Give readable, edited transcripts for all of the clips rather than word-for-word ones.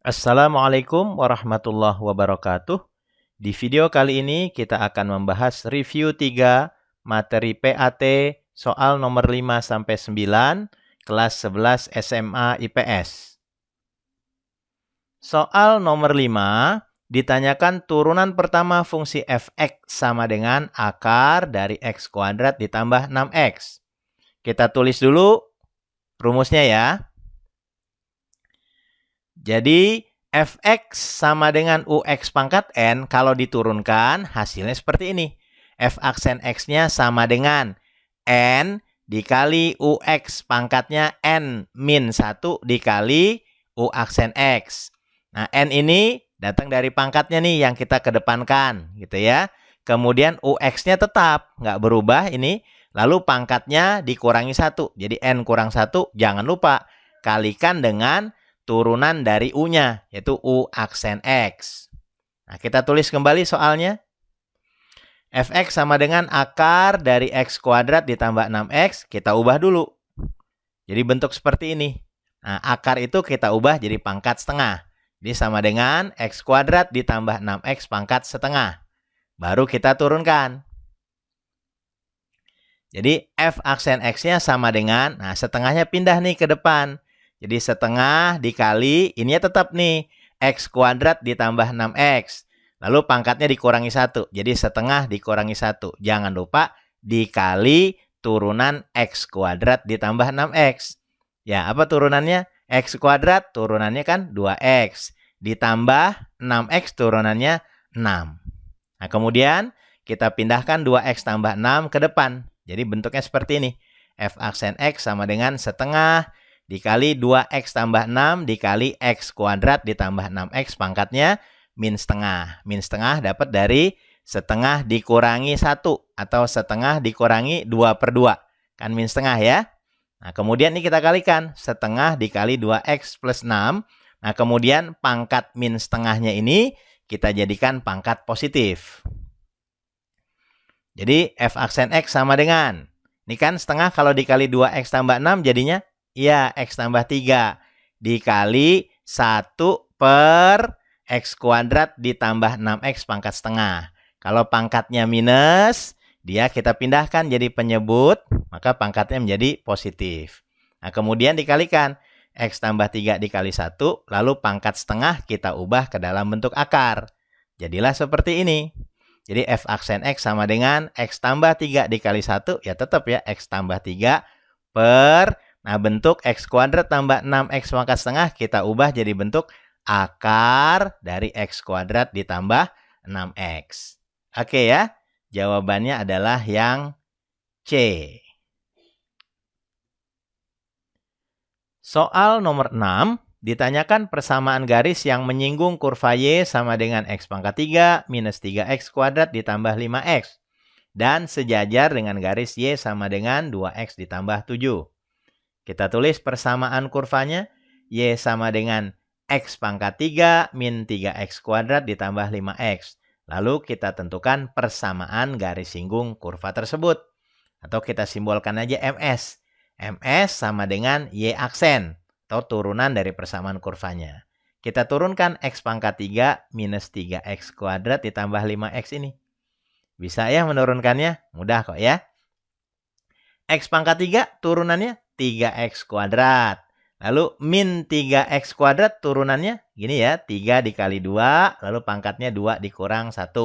Assalamualaikum warahmatullahi wabarakatuh. Di video kali ini kita akan membahas review 3 materi PAT soal nomor 5-9 kelas 11 SMA IPS. Soal nomor 5 ditanyakan turunan pertama fungsi fx sama dengan akar dari x kuadrat ditambah 6x. Kita tulis dulu rumusnya ya. Jadi, fx sama dengan ux pangkat n, kalau diturunkan hasilnya seperti ini. F aksen x-nya sama dengan n dikali ux pangkatnya n min 1 dikali u aksen x. Nah, n ini datang dari pangkatnya nih yang kita kedepankan, gitu ya. Kemudian ux-nya tetap, nggak berubah ini. Lalu pangkatnya dikurangi 1. Jadi n kurang 1, jangan lupa kalikan dengan turunan dari U-nya, yaitu U aksen X. Nah, kita tulis kembali soalnya. Fx sama dengan akar dari X kuadrat ditambah 6X, kita ubah dulu. Jadi bentuk seperti ini. Nah, akar itu kita ubah jadi pangkat setengah. Jadi sama dengan X kuadrat ditambah 6X pangkat setengah. Baru kita turunkan. Jadi F aksen X-nya sama dengan, nah setengahnya pindah nih ke depan. Jadi setengah dikali, ininya tetap nih, x kuadrat ditambah 6x. Lalu pangkatnya dikurangi 1. Jadi setengah dikurangi 1. Jangan lupa dikali turunan x kuadrat ditambah 6x. Ya, apa turunannya? X kuadrat turunannya kan 2x. Ditambah 6x turunannya 6. Nah, kemudian kita pindahkan 2x tambah 6 ke depan. Jadi bentuknya seperti ini. F aksen x sama dengan setengah dikali 2x tambah 6 dikali x kuadrat ditambah 6x pangkatnya min setengah. Min setengah dapat dari setengah dikurangi 1 atau setengah dikurangi 2/2. Kan min setengah ya. Nah, kemudian ini kita kalikan. Setengah dikali 2x plus 6. Nah, kemudian pangkat min setengahnya ini kita jadikan pangkat positif. Jadi f aksen x sama dengan, ini kan setengah kalau dikali 2x tambah 6 jadinya, iya, x tambah 3 dikali 1 per x kuadrat ditambah 6x pangkat setengah. Kalau pangkatnya minus, dia kita pindahkan jadi penyebut, maka pangkatnya menjadi positif. Nah, kemudian dikalikan, x tambah 3 dikali 1, lalu pangkat setengah kita ubah ke dalam bentuk akar. Jadilah seperti ini. Jadi f aksen x sama dengan x tambah 3 dikali 1, ya tetap ya, x tambah 3 per, nah bentuk x kuadrat tambah 6x pangkat setengah kita ubah jadi bentuk akar dari x kuadrat ditambah 6x. Oke ya, jawabannya adalah yang C. Soal nomor 6. Ditanyakan persamaan garis yang menyinggung kurva Y sama dengan X pangkat 3 minus 3X kuadrat ditambah 5X. Dan sejajar dengan garis Y sama dengan 2X ditambah 7. Kita tulis persamaan kurvanya. Y sama dengan X pangkat 3 min 3X kuadrat ditambah 5X. Lalu kita tentukan persamaan garis singgung kurva tersebut. Atau kita simbolkan aja MS. MS sama dengan Y aksen. Atau turunan dari persamaan kurvanya. Kita turunkan X pangkat 3 minus 3X kuadrat ditambah 5X ini. Bisa ya menurunkannya? Mudah kok ya. X pangkat 3 turunannya 3X kuadrat. Lalu min 3X kuadrat turunannya gini ya. 3 dikali 2, lalu pangkatnya 2 dikurang 1.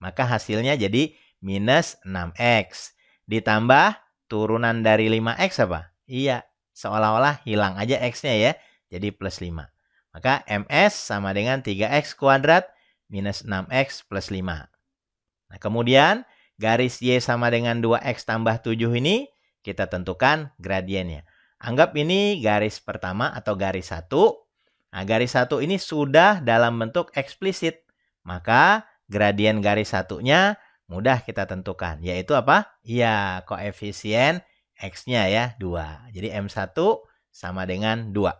Maka hasilnya jadi minus 6X. Ditambah turunan dari 5X apa? Iya. Seolah-olah hilang aja X-nya ya. Jadi plus 5. Maka MS sama dengan 3X kuadrat minus 6X plus 5. Nah, kemudian garis Y sama dengan 2X tambah 7 ini kita tentukan gradiennya. Anggap ini garis pertama atau garis 1. Nah, garis 1 ini sudah dalam bentuk eksplisit. Maka gradien garis 1-nya mudah kita tentukan. Yaitu apa? Iya, koefisien X-nya ya, 2. Jadi M1 sama dengan 2.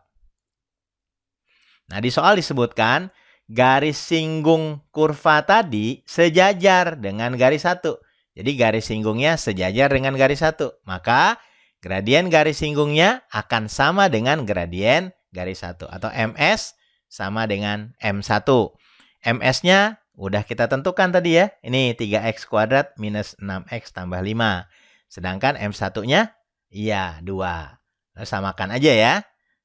Nah, di soal disebutkan garis singgung kurva tadi sejajar dengan garis 1. Jadi garis singgungnya sejajar dengan garis 1. Maka gradien garis singgungnya akan sama dengan gradien garis 1. Atau MS sama dengan M1. MS-nya udah kita tentukan tadi ya. Ini 3x kuadrat minus 6x tambah 5. Sedangkan M1-nya, iya 2. Nah, samakan aja ya.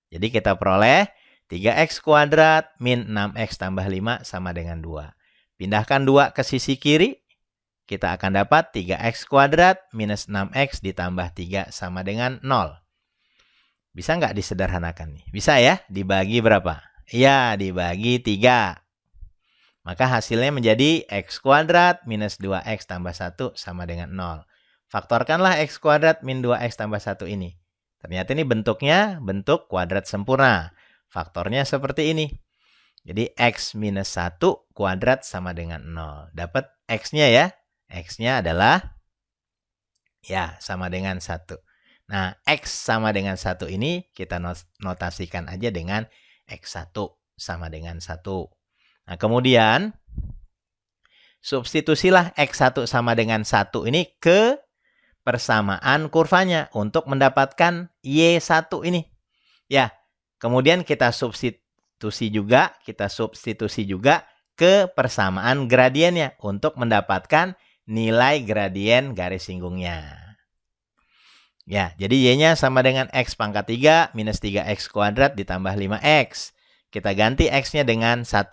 Jadi kita peroleh 3x kuadrat min 6x tambah 5 sama dengan 2. Pindahkan 2 ke sisi kiri. Kita akan dapat 3x kuadrat minus 6x ditambah 3 sama dengan 0. Bisa nggak disederhanakan nih? Bisa ya? Dibagi berapa? Iya, dibagi 3. Maka hasilnya menjadi x kuadrat minus 2x tambah 1 sama dengan 0. Faktorkanlah x kuadrat min 2x tambah 1 ini. Ternyata ini bentuknya bentuk kuadrat sempurna. Faktornya seperti ini. Jadi x minus 1 kuadrat sama dengan 0. Dapat x-nya ya. X-nya adalah ya sama dengan 1. Nah, x sama dengan 1 ini kita notasikan aja dengan x1 sama dengan 1. Nah, kemudian substitusilah x1 sama dengan 1 ini ke persamaan kurvanya untuk mendapatkan y1 ini. Ya, kemudian kita substitusi juga ke persamaan gradiennya untuk mendapatkan nilai gradien garis singgungnya. Ya, jadi y-nya sama dengan x pangkat 3 minus 3x kuadrat ditambah 5x. Kita ganti x-nya dengan 1.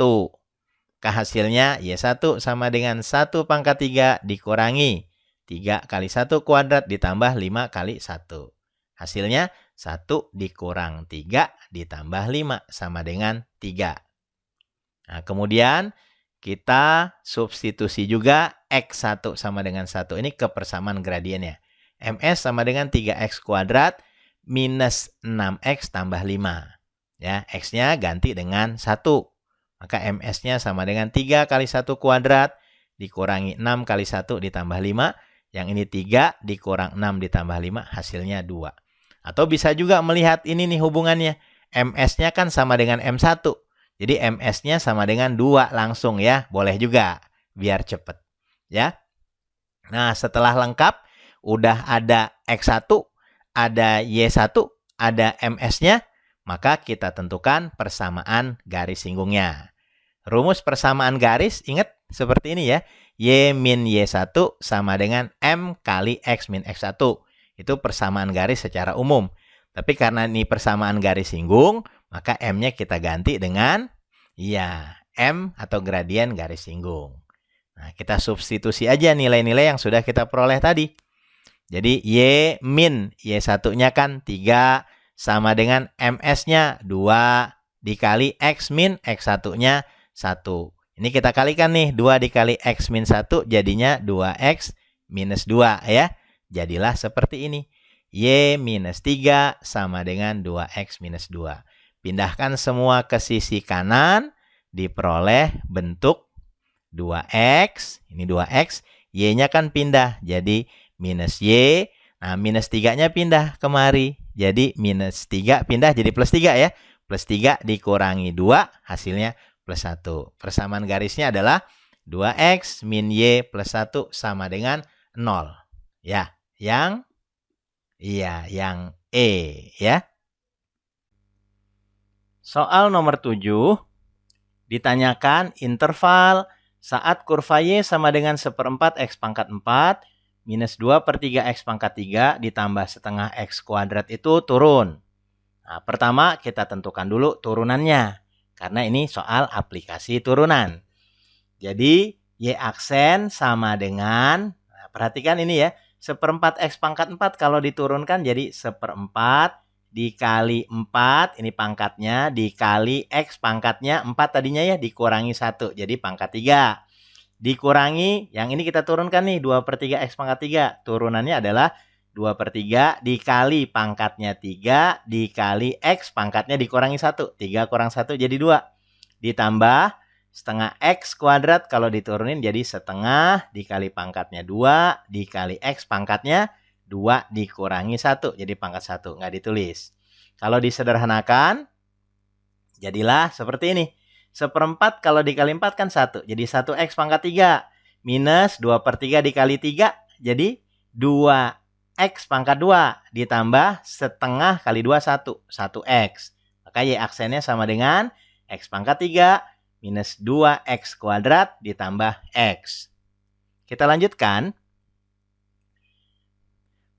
Hasilnya y1 sama dengan 1 pangkat 3 dikurangi 3 kali 1 kuadrat ditambah 5 kali 1. Hasilnya 1 dikurang 3 ditambah 5 sama dengan 3. Nah, kemudian kita substitusi juga x1 sama dengan 1 ini ke persamaan gradiennya. MS sama dengan 3x kuadrat minus 6x tambah 5. Ya, x-nya ganti dengan 1. Maka MS-nya sama dengan 3 kali 1 kuadrat dikurangi 6 kali 1 ditambah 5. Yang ini 3 dikurang 6 ditambah 5 hasilnya 2. Atau bisa juga melihat ini nih hubungannya. MS-nya kan sama dengan M1. Jadi MS-nya sama dengan 2 langsung ya. Boleh juga biar cepet. Ya. Nah, setelah lengkap udah ada X1, ada Y1, ada MS-nya, maka kita tentukan persamaan garis singgungnya. Rumus persamaan garis ingat seperti ini ya. Y min Y1 sama dengan M kali X min X1. Itu persamaan garis secara umum. Tapi karena ini persamaan garis singgung, maka M-nya kita ganti dengan ya, M atau gradien garis singgung. Nah, kita substitusi aja nilai-nilai yang sudah kita peroleh tadi. Jadi Y min Y1-nya kan 3 sama dengan MS-nya 2 dikali X min X1-nya 1. Ini kita kalikan nih, 2 dikali X min 1 jadinya 2X minus 2 ya. Jadilah seperti ini. Y minus 3 sama dengan 2X minus 2. Pindahkan semua ke sisi kanan, diperoleh bentuk 2X. Ini 2X, Y-nya kan pindah, jadi minus Y. Nah, minus 3-nya pindah kemari. Jadi minus 3 pindah jadi plus 3 ya. Plus 3 dikurangi 2, hasilnya plus 1. Persamaan garisnya adalah 2X min Y plus 1 sama dengan 0. Ya, yang E ya. Soal nomor 7 ditanyakan interval saat kurva Y sama dengan 1/4 X pangkat 4 minus 2/3 X pangkat 3 ditambah setengah X kuadrat itu turun. Nah, pertama kita tentukan dulu turunannya. Karena ini soal aplikasi turunan. Jadi Y aksen sama dengan, nah, perhatikan ini ya, 1/4 X pangkat 4 kalau diturunkan jadi 1/4 dikali 4, ini pangkatnya, dikali X pangkatnya 4 tadinya ya, dikurangi 1, jadi pangkat 3. Dikurangi, yang ini kita turunkan nih, 2/3 X pangkat 3. Turunannya adalah 2/3 dikali pangkatnya 3, dikali X pangkatnya dikurangi 1. 3 kurang 1 jadi 2. Ditambah setengah X kuadrat kalau diturunin jadi setengah dikali pangkatnya 2 dikali X pangkatnya 2 dikurangi 1 jadi pangkat 1, nggak ditulis. Kalau disederhanakan jadilah seperti ini. 1/4 kalau dikali 4 kan 1, jadi 1X pangkat 3 minus 2/3 dikali 3 jadi 2X pangkat 2 ditambah setengah kali 2 1, 1X. Maka Y aksennya sama dengan X pangkat 3 minus 2X kuadrat ditambah X. Kita lanjutkan.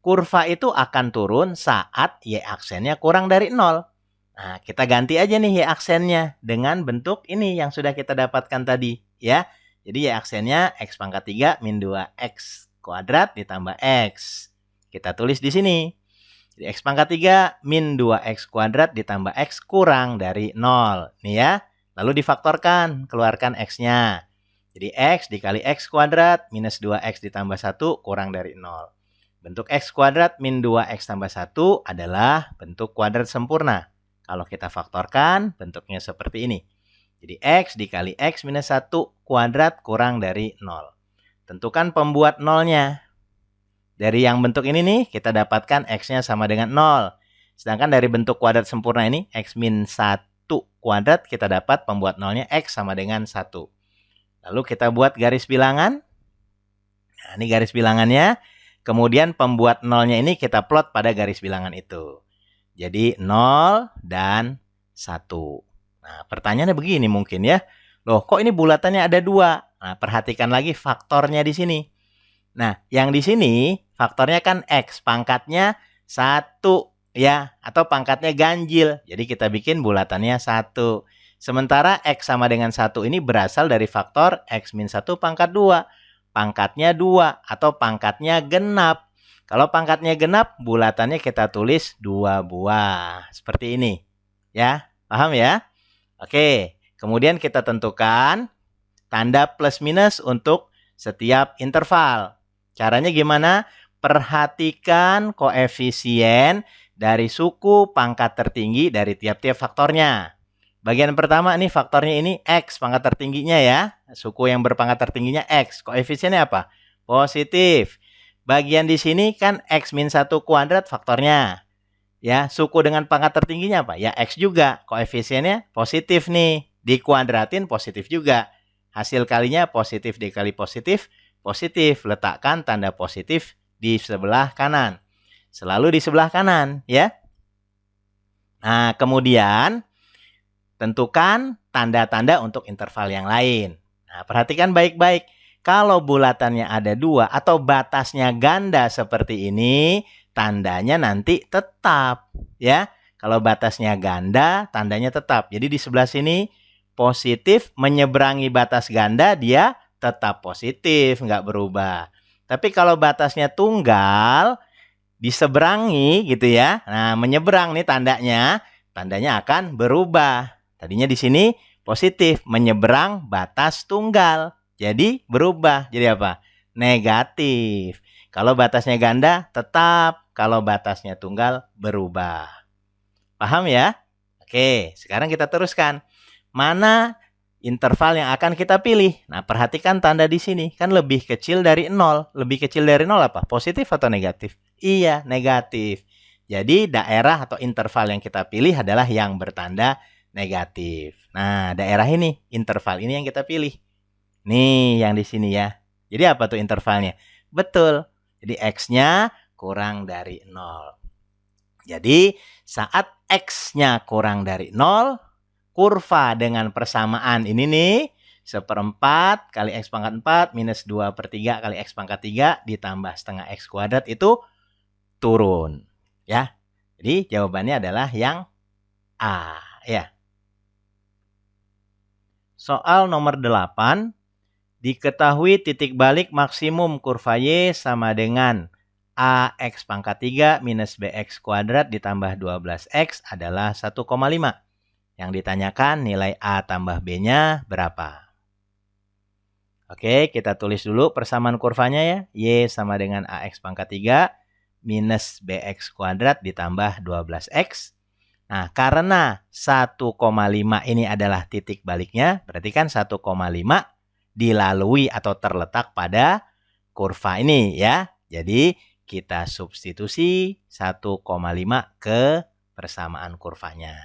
Kurva itu akan turun saat Y aksennya kurang dari 0. Nah, kita ganti aja nih Y aksennya dengan bentuk ini yang sudah kita dapatkan tadi. Ya. Jadi Y aksennya X pangkat 3 min 2X kuadrat ditambah X. Kita tulis di sini. Jadi X pangkat 3 min 2X kuadrat ditambah X kurang dari 0. Nih ya. Lalu difaktorkan, keluarkan X-nya. Jadi X dikali X kuadrat minus 2X ditambah 1 kurang dari 0. Bentuk X kuadrat min 2X tambah 1 adalah bentuk kuadrat sempurna. Kalau kita faktorkan, bentuknya seperti ini. Jadi X dikali X minus 1 kuadrat kurang dari 0. Tentukan pembuat nolnya. Dari yang bentuk ini nih, kita dapatkan X-nya sama dengan 0. Sedangkan dari bentuk kuadrat sempurna ini, X min 1 kuadrat, kita dapat pembuat nolnya X sama dengan 1. Lalu kita buat garis bilangan. Nah, ini garis bilangannya. Kemudian pembuat nolnya ini kita plot pada garis bilangan itu. Jadi 0 dan 1. Nah, pertanyaannya begini mungkin ya. Loh, kok ini bulatannya ada 2? Nah, perhatikan lagi faktornya di sini. Nah, yang di sini faktornya kan X, pangkatnya 1 ya, atau pangkatnya ganjil. Jadi kita bikin bulatannya 1. Sementara X sama dengan 1 ini berasal dari faktor X min 1 pangkat 2. Pangkatnya 2 atau pangkatnya genap. Kalau pangkatnya genap, bulatannya kita tulis 2 buah. Seperti ini. Ya, paham ya? Oke, kemudian kita tentukan tanda plus minus untuk setiap interval. Caranya gimana? Perhatikan koefisien dari suku pangkat tertinggi dari tiap-tiap faktornya. Bagian pertama nih faktornya ini X pangkat tertingginya ya. Suku yang berpangkat tertingginya X. Koefisiennya apa? Positif. Bagian di sini kan X min 1 kuadrat faktornya. Ya, suku dengan pangkat tertingginya apa? Ya X juga. Koefisiennya positif nih. Dikuadratin positif juga. Hasil kalinya positif dikali positif. Positif, letakkan tanda positif di sebelah kanan. Selalu di sebelah kanan, ya. Nah, kemudian tentukan tanda-tanda untuk interval yang lain. Nah, perhatikan baik-baik. Kalau bulatannya ada 2 atau batasnya ganda seperti ini, tandanya nanti tetap, ya. Kalau batasnya ganda, tandanya tetap. Jadi di sebelah sini positif menyeberangi batas ganda, dia tetap positif, nggak berubah. Tapi kalau batasnya tunggal, diseberangi gitu ya. Nah, menyeberang nih tandanya akan berubah. Tadinya di sini positif, menyeberang batas tunggal. Jadi berubah. Jadi apa? Negatif. Kalau batasnya ganda, tetap. Kalau batasnya tunggal, berubah. Paham ya? Oke, sekarang kita teruskan. Mana interval yang akan kita pilih? Nah, perhatikan tanda di sini. Kan lebih kecil dari 0. Lebih kecil dari 0 apa? Positif atau negatif? Iya, negatif. Jadi, daerah atau interval yang kita pilih adalah yang bertanda negatif. Nah, daerah ini, interval ini yang kita pilih. Nih, yang di sini ya. Jadi, apa tuh intervalnya? Betul. Jadi, X-nya kurang dari 0. Jadi, saat X-nya kurang dari 0, kurva dengan persamaan ini nih, 1/4 kali X pangkat 4 minus 2/3 kali X pangkat 3 ditambah setengah X kuadrat itu turun. Ya. Jadi jawabannya adalah yang A. Ya. Soal nomor 8. Diketahui titik balik maksimum kurva Y sama dengan AX pangkat 3 minus BX kuadrat ditambah 12X adalah 1,5. Yang ditanyakan nilai A tambah B-nya berapa? Oke, kita tulis dulu persamaan kurvanya ya. Y sama dengan AX pangkat 3 minus BX kuadrat ditambah 12X. Nah, karena 1,5 ini adalah titik baliknya, berarti kan 1,5 dilalui atau terletak pada kurva ini ya. Jadi, kita substitusi 1,5 ke persamaan kurvanya.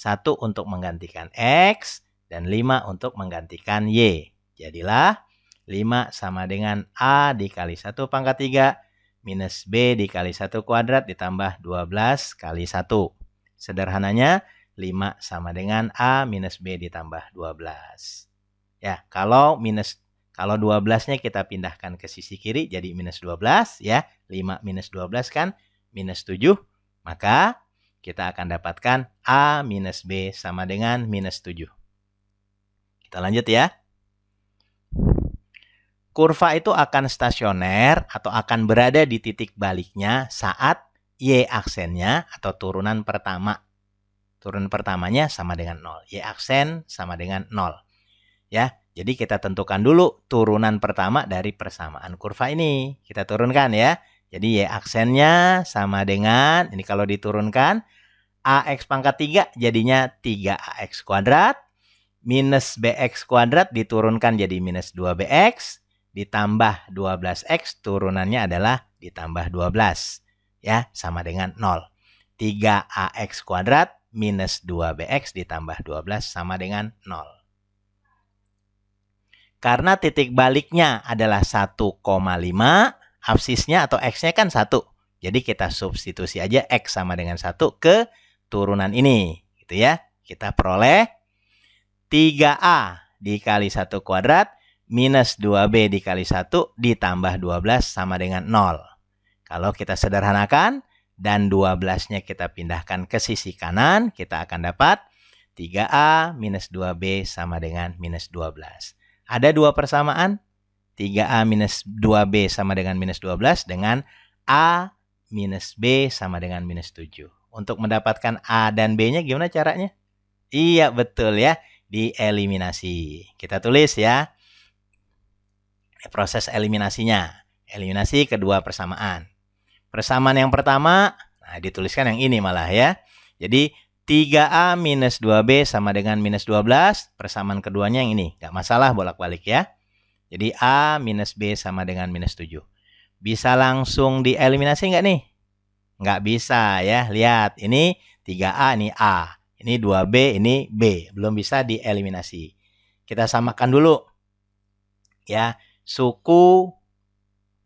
1 untuk menggantikan X dan 5 untuk menggantikan Y. Jadilah 5 sama dengan A dikali 1 pangkat 3 minus B dikali 1 kuadrat ditambah 12 kali 1. Sederhananya 5 sama dengan A minus B ditambah 12. Ya, kalau 12-nya kita pindahkan ke sisi kiri jadi minus 12 ya. 5 minus 12 kan minus 7. Maka kita akan dapatkan A minus B sama dengan minus 7. Kita lanjut ya. Kurva itu akan stasioner atau akan berada di titik baliknya saat Y aksennya atau turunan pertama. Turunan pertamanya sama dengan 0. Y aksen sama dengan 0. Ya, jadi kita tentukan dulu turunan pertama dari persamaan kurva ini. Kita turunkan ya. Jadi Y aksennya sama dengan, ini kalau diturunkan, AX pangkat 3 jadinya 3AX kuadrat. Minus BX kuadrat diturunkan jadi minus 2BX. Ditambah 12X turunannya adalah ditambah 12. Ya, sama dengan 0. 3AX kuadrat minus 2BX ditambah 12 sama dengan 0. Karena titik baliknya adalah 1,5, absisnya atau X-nya kan 1. Jadi kita substitusi aja X sama dengan 1 ke turunan ini. Gitu ya. Kita peroleh 3A dikali 1 kuadrat minus 2B dikali 1 ditambah 12 sama dengan 0. Kalau kita sederhanakan dan 12-nya kita pindahkan ke sisi kanan, kita akan dapat 3A minus 2B sama dengan minus 12. Ada dua persamaan, 3A minus 2B sama dengan minus 12 dengan A minus B sama dengan minus 7. Untuk mendapatkan A dan B-nya gimana caranya? Iya, betul ya. Dieliminasi. Kita tulis ya. Proses eliminasinya. Eliminasi kedua persamaan. Persamaan yang pertama, nah dituliskan yang ini malah ya. Jadi 3A minus 2B sama dengan minus 12. Persamaan keduanya yang ini. Gak masalah bolak-balik ya. Jadi A minus B sama dengan minus 7. Bisa langsung dieliminasi nggak nih? Nggak bisa ya. Lihat, ini 3A, ini A. Ini 2B, ini B. Belum bisa dieliminasi. Kita samakan dulu. Ya, suku,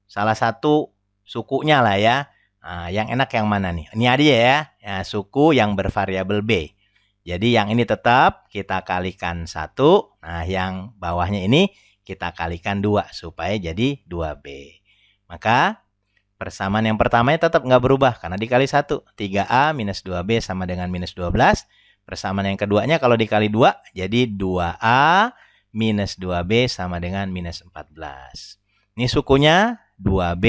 salah satu sukunya lah ya. Nah, yang enak yang mana nih? Ini aja ya. Ya, suku yang bervariabel B. Jadi yang ini tetap kita kalikan 1. Nah, yang bawahnya ini kita kalikan 2 supaya jadi 2B. Maka persamaan yang pertamanya tetap nggak berubah karena dikali 1. 3A minus 2B sama dengan minus 12. Persamaan yang keduanya kalau dikali 2 jadi 2A minus 2B sama dengan minus 14. Ini sukunya 2B,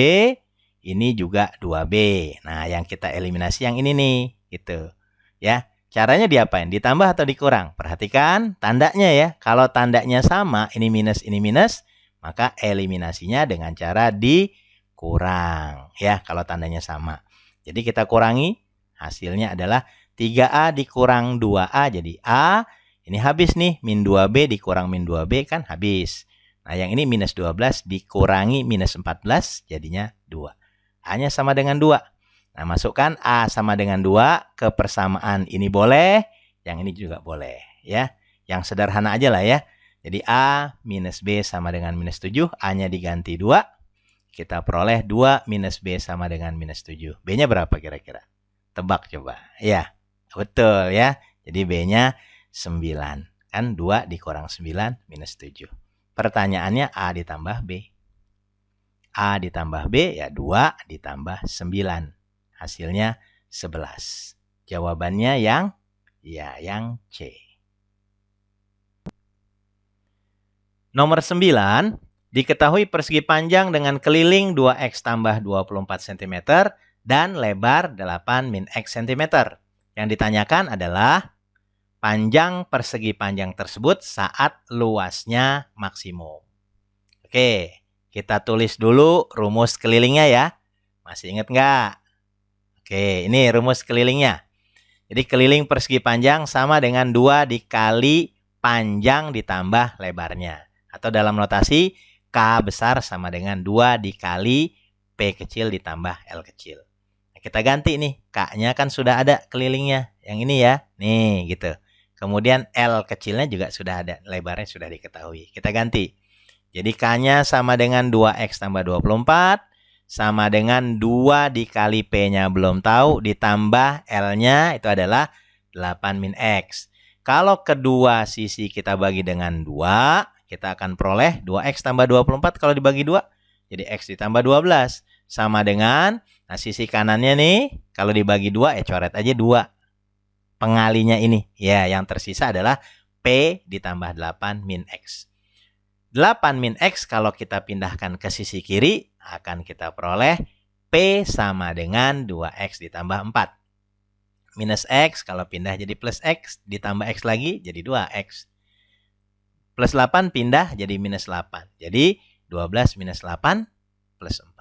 ini juga 2B. Nah, yang kita eliminasi yang ini nih, gitu. Ya, caranya diapain? Ditambah atau dikurang? Perhatikan tandanya ya. Kalau tandanya sama, ini minus, maka eliminasinya dengan cara dikurang. Ya, kalau tandanya sama. Jadi kita kurangi, hasilnya adalah 3A dikurang 2A jadi A. Ini habis nih, min 2B dikurang min 2B kan habis. Nah, yang ini minus 12 dikurangi minus 14 jadinya 2. A-nya sama dengan 2. Nah, masukkan A sama dengan 2 ke persamaan ini boleh, yang ini juga boleh. Ya, yang sederhana aja lah ya. Jadi A minus B sama dengan minus 7, A-nya diganti 2. Kita peroleh 2 minus B sama dengan minus 7. B-nya berapa kira-kira? Tebak coba. Ya, betul ya. Jadi B-nya 9. Kan 2 dikurang 9 minus 7. Pertanyaannya A ditambah B. A ditambah B ya 2 ditambah 9. Hasilnya 11. Jawabannya yang C. Nomor 9. Diketahui persegi panjang dengan keliling 2X tambah 24 cm dan lebar 8 min X cm. Yang ditanyakan adalah panjang persegi panjang tersebut saat luasnya maksimum. Oke, kita tulis dulu rumus kelilingnya ya. Masih ingat nggak? Oke, ini rumus kelilingnya. Jadi keliling persegi panjang sama dengan 2 dikali panjang ditambah lebarnya. Atau dalam notasi K besar sama dengan 2 dikali P kecil ditambah L kecil. Nah, kita ganti nih, K-nya kan sudah ada kelilingnya. Yang ini ya, nih gitu. Kemudian L kecilnya juga sudah ada, lebarnya sudah diketahui. Kita ganti. Jadi K-nya sama dengan 2X tambah 24, sama dengan 2 dikali P-nya belum tahu, ditambah L-nya itu adalah 8 min X. Kalau kedua sisi kita bagi dengan 2, kita akan peroleh 2X tambah 24 kalau dibagi 2. Jadi X ditambah 12. Sama dengan, nah sisi kanannya nih, kalau dibagi 2, coret aja 2. Pengalinya ini. Ya, yang tersisa adalah P ditambah 8 min X. 8 min X kalau kita pindahkan ke sisi kiri, akan kita peroleh P sama dengan 2X ditambah 4. Minus X kalau pindah jadi plus X, ditambah X lagi jadi 2X. Plus 8 pindah jadi minus 8. Jadi 12 minus 8 plus 4.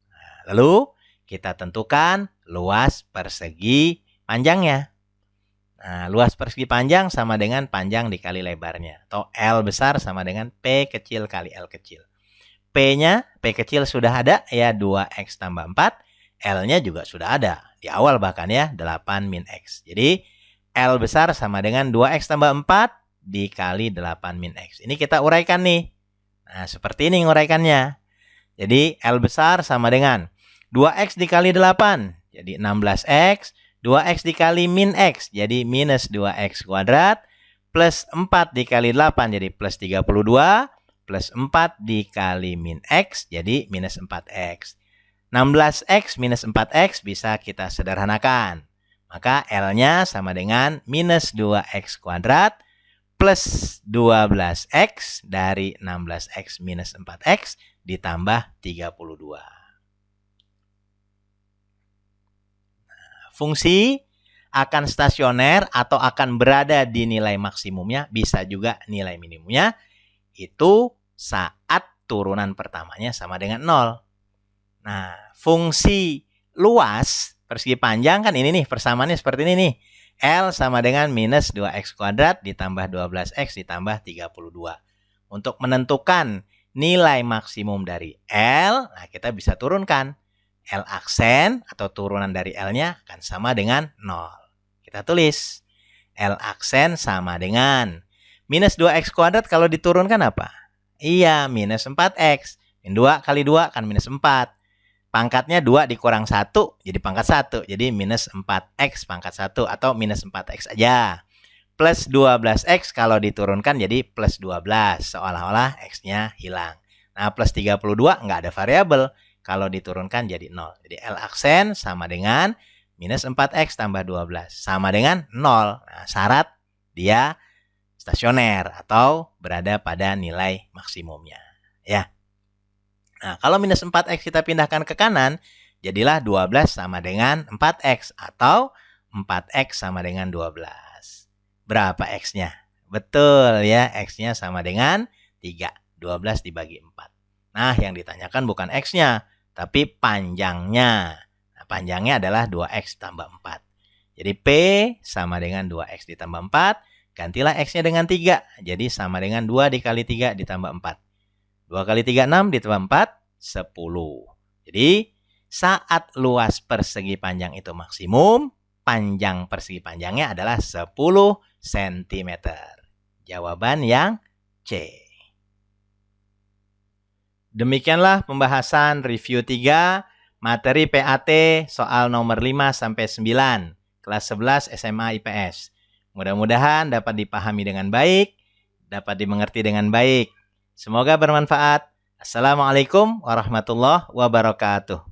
Nah, lalu kita tentukan luas persegi panjangnya. Nah, luas persegi panjang sama dengan panjang dikali lebarnya. Atau L besar sama dengan P kecil kali L kecil. P-nya, P kecil sudah ada, ya 2X tambah 4. L-nya juga sudah ada. Di awal bahkan ya, 8 min X. Jadi, L besar sama dengan 2X tambah 4 dikali 8 min X. Ini kita uraikan nih. Nah, seperti ini nguraikannya. Jadi, L besar sama dengan 2X dikali 8. Jadi, 16X. 2X dikali min X, jadi minus 2X kuadrat, plus 4 dikali 8, jadi plus 32, plus 4 dikali min X, jadi minus 4X. 16X minus 4X bisa kita sederhanakan. Maka L-nya sama dengan minus 2X kuadrat, plus 12X dari 16X minus 4X ditambah 32. Fungsi akan stasioner atau akan berada di nilai maksimumnya, bisa juga nilai minimumnya, itu saat turunan pertamanya sama dengan 0. Nah, fungsi luas persegi panjang kan ini nih, persamaannya seperti ini nih. L sama dengan minus 2X kuadrat ditambah 12X ditambah 32. Untuk menentukan nilai maksimum dari L, nah kita bisa turunkan. L aksen atau turunan dari L-nya akan sama dengan 0. Kita tulis. L aksen sama dengan minus 2X kuadrat kalau diturunkan apa? Iya, minus 4X. Min 2 kali 2 kan minus 4. Pangkatnya 2 dikurang 1, jadi pangkat 1. Jadi minus 4X pangkat 1 atau minus 4X aja. Plus 12X kalau diturunkan jadi plus 12. Seolah-olah X-nya hilang. Nah, plus 32 nggak ada variabel. Kalau diturunkan jadi 0. Jadi L aksen sama dengan minus 4X tambah 12. Sama dengan 0. Nah, syarat dia stasioner atau berada pada nilai maksimumnya. Ya. Nah, kalau minus 4X kita pindahkan ke kanan, jadilah 12 sama dengan 4X atau 4X sama dengan 12. Berapa X-nya? Betul ya, X-nya sama dengan 3. 12 dibagi 4. Nah, yang ditanyakan bukan X-nya, tapi panjangnya. Nah, panjangnya adalah 2X tambah 4. Jadi P sama dengan 2X ditambah 4. Gantilah X-nya dengan 3. Jadi sama dengan 2 dikali 3 ditambah 4. 2 kali 3, 6 ditambah 4, 10. Jadi saat luas persegi panjang itu maksimum, panjang persegi panjangnya adalah 10 cm. Jawaban yang C. Demikianlah pembahasan review 3 materi PAT soal nomor 5 sampai 9 kelas 11 SMA IPS. Mudah-mudahan dapat dipahami dengan baik, dapat dimengerti dengan baik. Semoga bermanfaat. Assalamualaikum warahmatullahi wabarakatuh.